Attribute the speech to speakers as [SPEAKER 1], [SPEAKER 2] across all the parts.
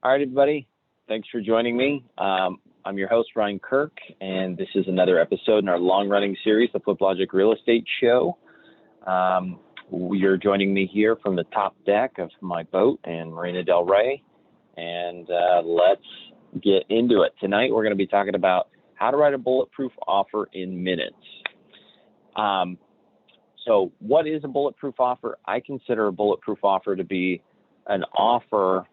[SPEAKER 1] All right, everybody. Thanks for joining me. I'm your host, Ryan Kirk, and this is another episode in our long-running series, the Fliplogic Real Estate Show. You're joining me here from the top deck of my boat in Marina del Rey, and let's get into it. Tonight, we're going to be talking about how to write a bulletproof offer in minutes. So what is a bulletproof offer? I consider a bulletproof offer to be an offer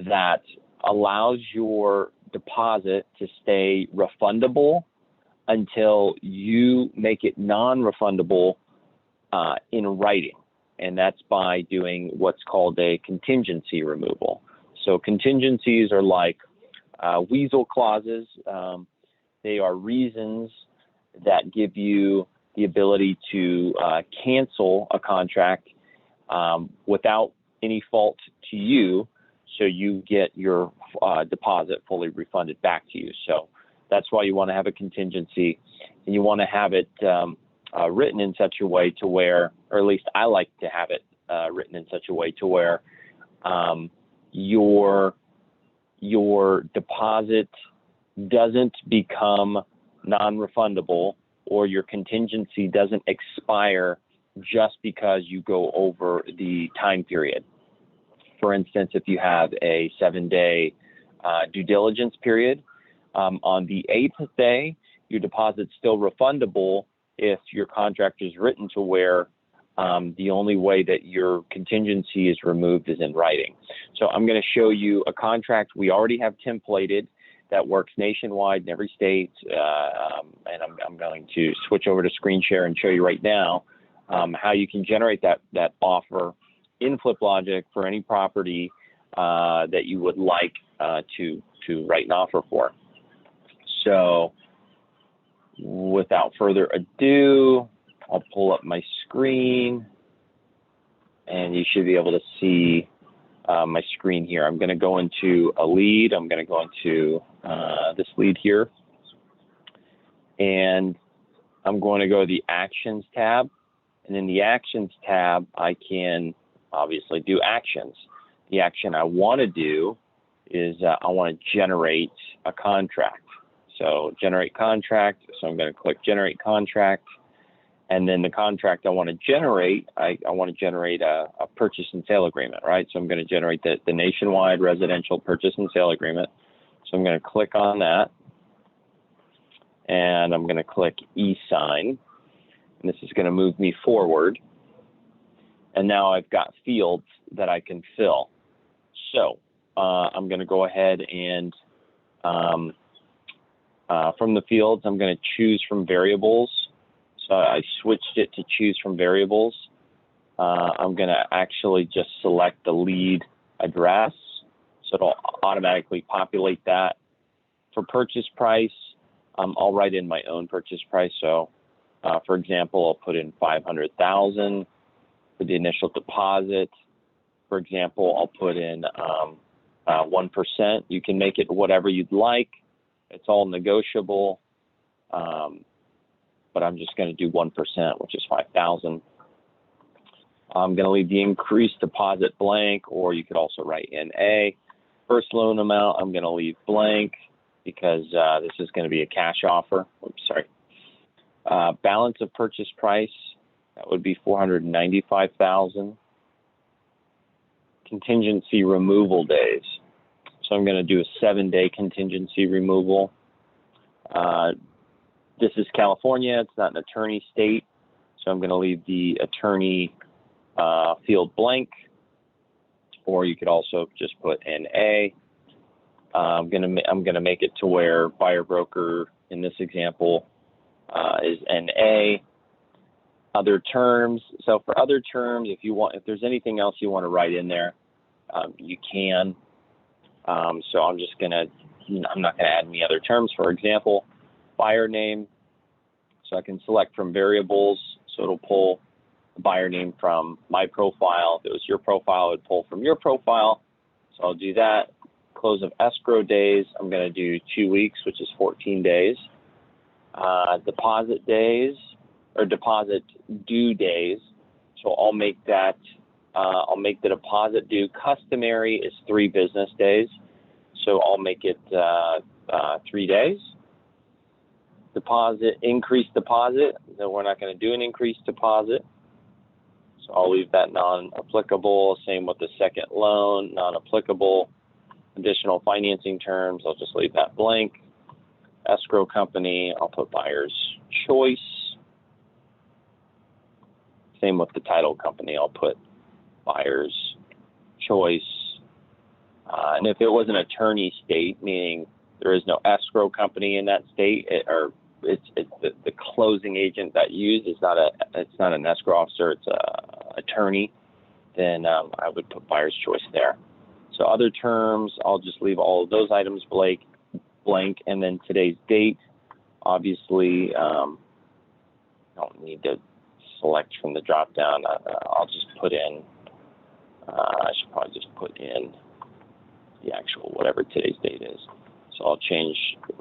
[SPEAKER 1] that allows your deposit to stay refundable until you make it non-refundable in writing. And that's by doing what's called a contingency removal. So contingencies are like weasel clauses. They are reasons that give you the ability to cancel a contract without any fault to you, so you get your deposit fully refunded back to you. So that's why you want to have a contingency, and you want to have it written in such a way to where, or at least I like to have it written in such a way to where your deposit doesn't become non-refundable, or your contingency doesn't expire just because you go over the time period. For instance, if you have a 7-day due diligence period, on the 8th day, your deposit's still refundable if your contract is written to where the only way that your contingency is removed is in writing. So I'm going to show you a contract we already have templated that works nationwide in every state, and I'm going to switch over to screen share and show you right now how you can generate that offer in Fliplogic for any property that you would like to write an offer for. So without further ado, I'll pull up my screen, and you should be able to see my screen here. I'm going to go into a lead. I'm going to go into this lead here, and I'm going to go to the Actions tab. And in the Actions tab, I can obviously do actions. The action I want to do is I want to generate a contract. So generate contract. So I'm going to click generate contract. And then the contract I want to generate, I want to generate a purchase and sale agreement, right? So I'm going to generate the nationwide residential purchase and sale agreement. So I'm going to click on that. And I'm going to click e-sign. And this is going to move me forward. And now I've got fields that I can fill. So I'm going to go ahead and from the fields, I'm going to choose from variables. So I switched it to choose from variables. I'm going to actually just select the lead address. So it'll automatically populate that. For purchase price, I'll write in my own purchase price. So for example, I'll put in $500,000. For the initial deposit, for example, I'll put in 1%. You can make it whatever you'd like. It's all negotiable, but I'm just going to do 1%, which is $5,000. I'm going to leave the increased deposit blank, or you could also write NA. First loan amount, I'm going to leave blank because this is going to be a cash offer. Oops, sorry. Balance of purchase price. That would be $495,000. Contingency removal days. So I'm going to do a 7-day contingency removal. This is California. It's not an attorney state. So I'm going to leave the attorney field blank. Or you could also just put NA. I'm going to make it to where buyer broker in this example is NA. Other terms. So for other terms, if there's anything else you want to write in there, you can. So I'm not going to add any other terms. For example, buyer name. So I can select from variables. So it'll pull the buyer name from my profile. If it was your profile, it would pull from your profile. So I'll do that. Close of escrow days, I'm going to do 2 weeks, which is 14 days. Deposit days, or deposit due days. So I'll make that, I'll make the deposit due customary is 3 business days. So I'll make it 3 days. Deposit, increased deposit. No, we're not going to do an increased deposit. So I'll leave that non-applicable. Same with the second loan, non-applicable. Additional financing terms, I'll just leave that blank. Escrow company, I'll put buyer's choice. Same with the title company, I'll put buyer's choice. And if it was an attorney state, meaning there is no escrow company in that state, it's the closing agent that you use is it's not an escrow officer, it's a attorney, then I would put buyer's choice there. So other terms, I'll just leave all of those items blank, and then today's date. Obviously, don't need to select from the drop down. I'll just put in. I should probably just put in the actual whatever today's date is. So I'll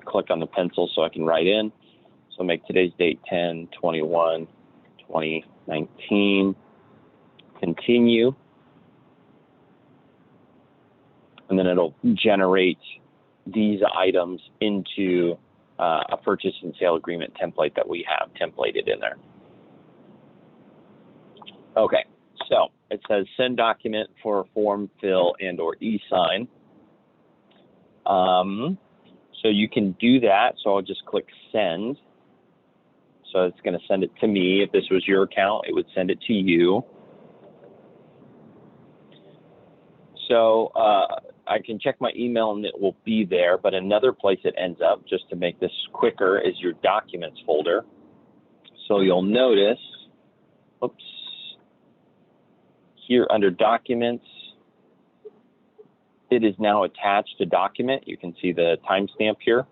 [SPEAKER 1] click on the pencil so I can write in. So make today's date 10/21/2019. Continue. And then it'll generate these items into a purchase and sale agreement template that we have templated in there. Okay, so it says send document for form fill and or e-sign. So you can do that. So I'll just click send. So it's going to send it to me. If this was your account, it would send it to you. So I can check my email and it will be there, but another place it ends up, just to make this quicker, is your documents folder. So you'll notice, oops, here under documents, it is now attached to document. You can see the timestamp here.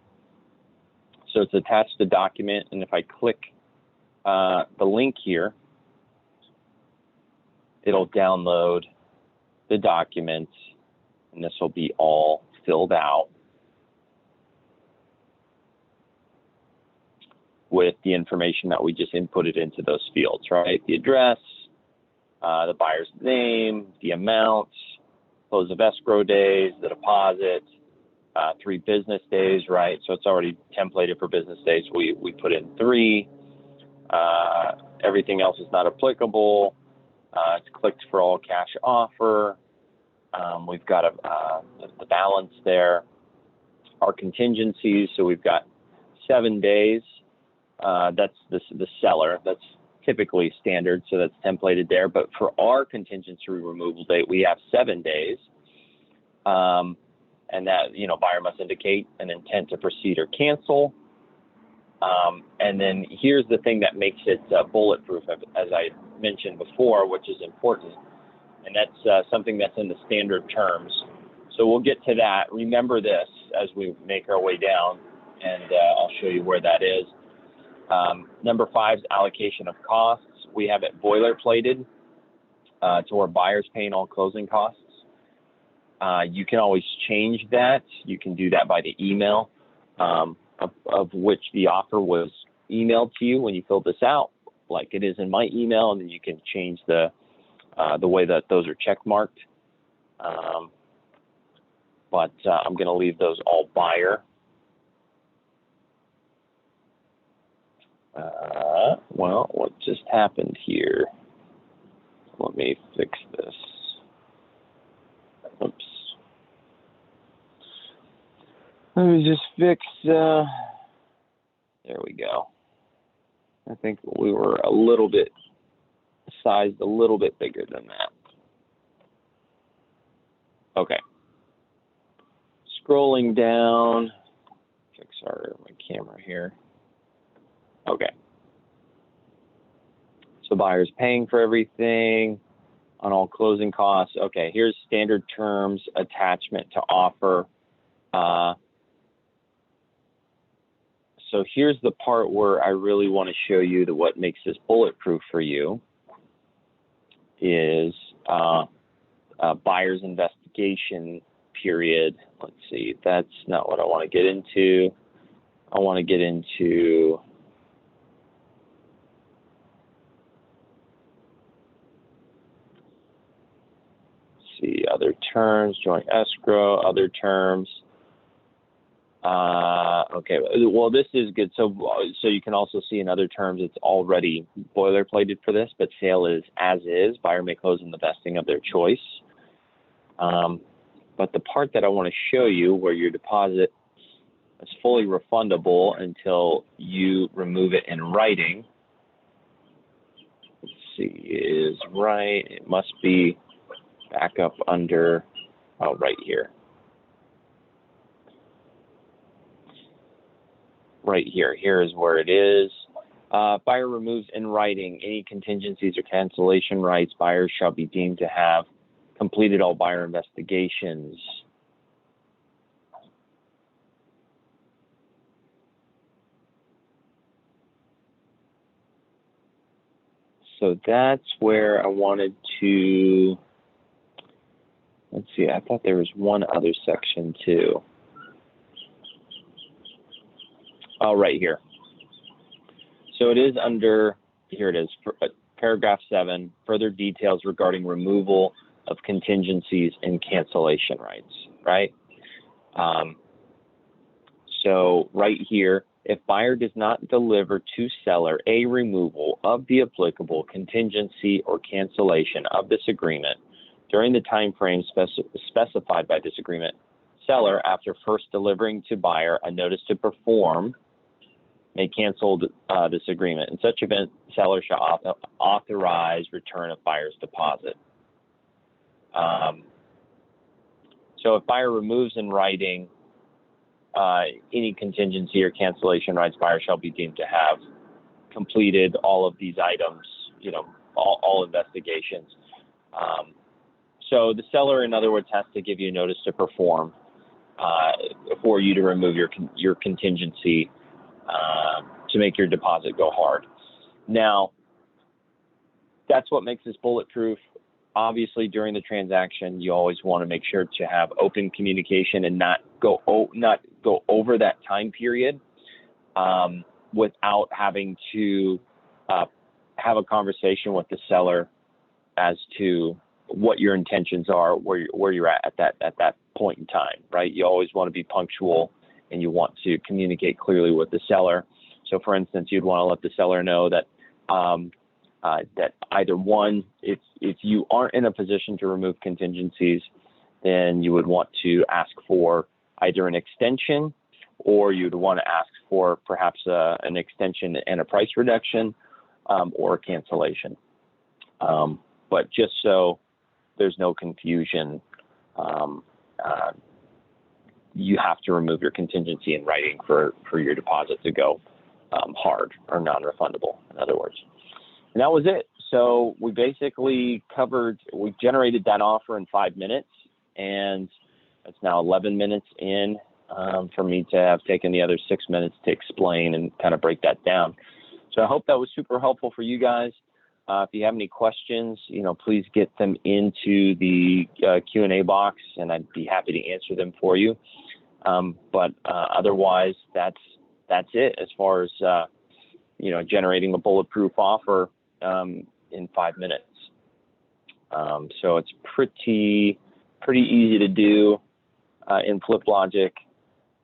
[SPEAKER 1] So it's attached to document, and if I click the link here, it'll download the documents, and this will be all filled out with the information that we just inputted into those fields, right? The address, the buyer's name, the amount, close of escrow days, the deposit, 3 business days, right? So it's already templated for business days. We put in 3. Everything else is not applicable. It's clicked for all cash offer. We've got the balance there. Our contingencies, so we've got 7 days. That's the seller. That's typically standard, so that's templated there. But for our contingency removal date, we have 7 days. And that, buyer must indicate an intent to proceed or cancel. And then here's the thing that makes it bulletproof, as I mentioned before, which is important. And that's something that's in the standard terms. So we'll get to that. Remember this as we make our way down, and I'll show you where that is. Number 5 is allocation of costs. We have it boilerplated to where buyers paying all closing costs. You can always change that. You can do that by the email of which the offer was emailed to you when you filled this out, like it is in my email, and then you can change the way that those are check marked. But I'm going to leave those all buyer. Well, what just happened here? Let me fix this. Oops. Let me just fix, there we go. I think we were sized a little bit bigger than that. Okay. Scrolling down, fix my camera here. Okay. So buyer's paying for everything on all closing costs. Okay, here's standard terms, attachment to offer. So here's the part where I really want to show you what makes this bulletproof for you is buyer's investigation period. Let's see, that's not what I want to get into. I want to get into other terms, joint escrow, other terms. Okay, well, this is good. So you can also see in other terms, it's already boilerplated for this, but sale is as is. Buyer may close in the vesting of their choice. But the part that I want to show you where your deposit is fully refundable until you remove it in writing, let's see, is right. It must be back up under, oh, right here. Right here. Here is where it is. Buyer removes in writing any contingencies or cancellation rights. Buyers shall be deemed to have completed all buyer investigations. So that's where I wanted to, let's see, I thought there was one other section too. Oh, right here. So it is under, here it is, paragraph 7, further details regarding removal of contingencies and cancellation rights, right? So right here, if buyer does not deliver to seller a removal of the applicable contingency or cancellation of this agreement during the time frame specified by this agreement, seller, after first delivering to buyer a notice to perform, may cancel this agreement. In such event, seller shall authorize return of buyer's deposit. So if buyer removes in writing any contingency or cancellation rights, buyer shall be deemed to have completed all of these items, all investigations. So the seller, in other words, has to give you a notice to perform for you to remove your contingency to make your deposit go hard. Now, that's what makes this bulletproof. Obviously, during the transaction, you always want to make sure to have open communication and not go over that time period without having to have a conversation with the seller as to what your intentions are, where you're at that point in time, right? You always want to be punctual and you want to communicate clearly with the seller. So, for instance, you'd want to let the seller know that that either one, if you aren't in a position to remove contingencies, then you would want to ask for either an extension, or you'd want to ask for perhaps an extension and a price reduction, or a cancellation. But just so there's no confusion, you have to remove your contingency in writing for your deposit to go hard or non-refundable, in other words. And that was it. So we basically we generated that offer in 5 minutes, and it's now 11 minutes in for me to have taken the other 6 minutes to explain and kind of break that down. So I hope that was super helpful for you guys. If you have any questions, please get them into the Q&A box, and I'd be happy to answer them for you. But otherwise, that's it as far as generating a bulletproof offer in 5 minutes. So it's pretty easy to do in Fliplogic,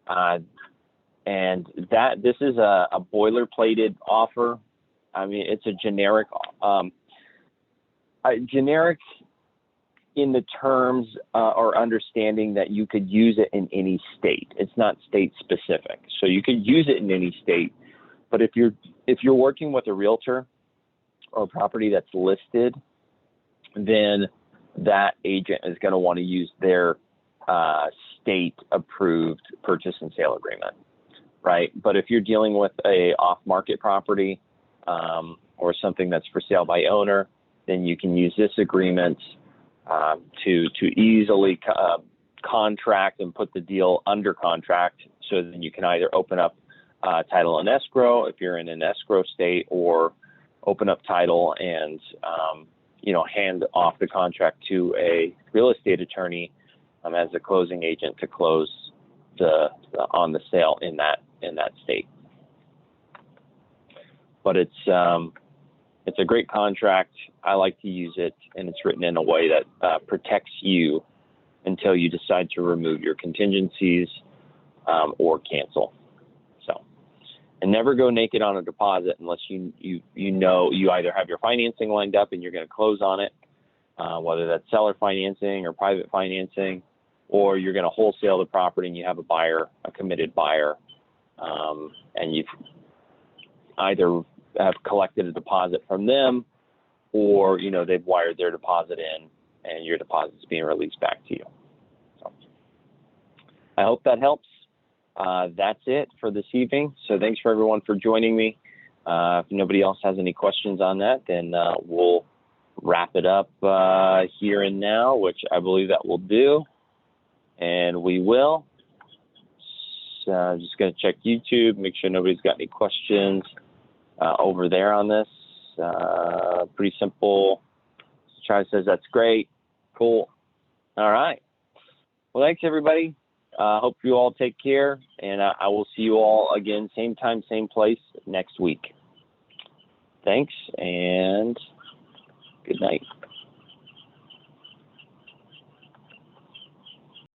[SPEAKER 1] and this is a boilerplated offer. I mean, it's a generic in the terms or understanding that you could use it in any state. It's not state specific, so you could use it in any state. But if you're working with a realtor or a property that's listed, then that agent is going to want to use their state approved purchase and sale agreement, right? But if you're dealing with a off-market property or something that's for sale by owner, then you can use this agreement to easily contract and put the deal under contract. So then you can either open up title and escrow if you're in an escrow state, or open up title and hand off the contract to a real estate attorney as a closing agent to close on the sale in that state. But it's a great contract. I like to use it, and it's written in a way that protects you until you decide to remove your contingencies. or cancel. So, and never go naked on a deposit unless you know you either have your financing lined up and you're going to close on it, whether that's seller financing or private financing, or you're going to wholesale the property and you have a buyer, a committed buyer, and you've either have collected a deposit from them, or they've wired their deposit in and your deposit's being released back to you. So I hope that helps. That's it for this evening. So thanks for everyone for joining me. If nobody else has any questions on that, then we'll wrap it up here and now, which I believe that we'll do. And we will. So I'm just going to check YouTube, make sure nobody's got any questions over there on this. Pretty simple. Charlie says that's great. Cool. All right. Well, thanks, everybody. Hope you all take care, and I will see you all again, same time, same place next week. Thanks, and good night.